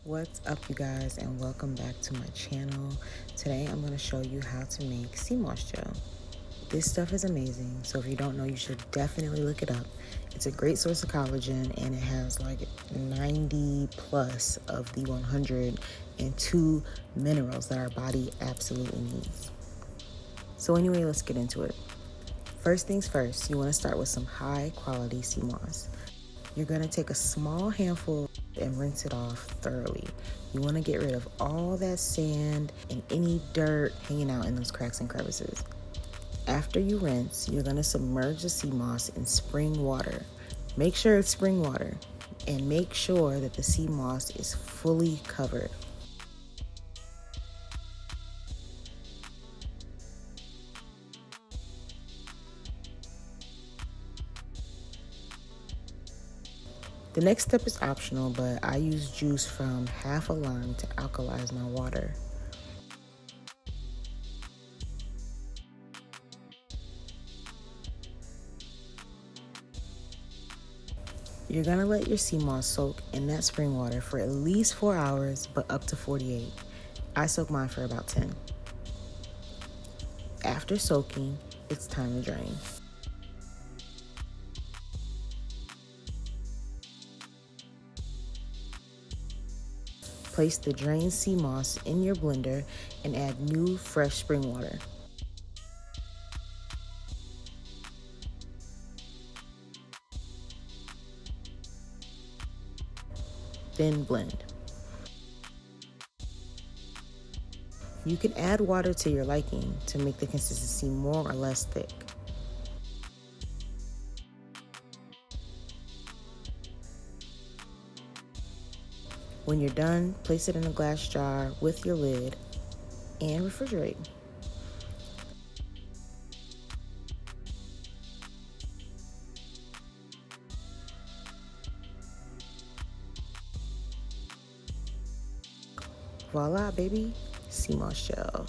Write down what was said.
What's up, you guys, and welcome back to my channel. Today I'm going to show you how to make Seamoss gel. This stuff is amazing, so if you don't know, you should definitely look it up. It's a great source of collagen, and it has like 90 plus of the 102 minerals that our body absolutely needs. So anyway, let's get into it. First things first, you want to start with some high quality Seamoss. You're going to take a small handful and rinse it off thoroughly. You want to get rid of all that sand and any dirt hanging out in those cracks and crevices. After you rinse, you're going to submerge the Seamoss in spring water. Make sure it's spring water, and make sure that the Seamoss is fully covered. The next step is optional, but I use juice from half a lime to alkalize my water. You're gonna let your Seamoss soak in that spring water for at least 4 hours, but up to 48. I soak mine for about 10. After soaking, it's time to drain. Place the drained Seamoss in your blender and add new fresh spring water. Then blend. You can add water to your liking to make the consistency more or less thick. When you're done, place it in a glass jar with your lid and refrigerate. Voila, baby, Seamoss gel.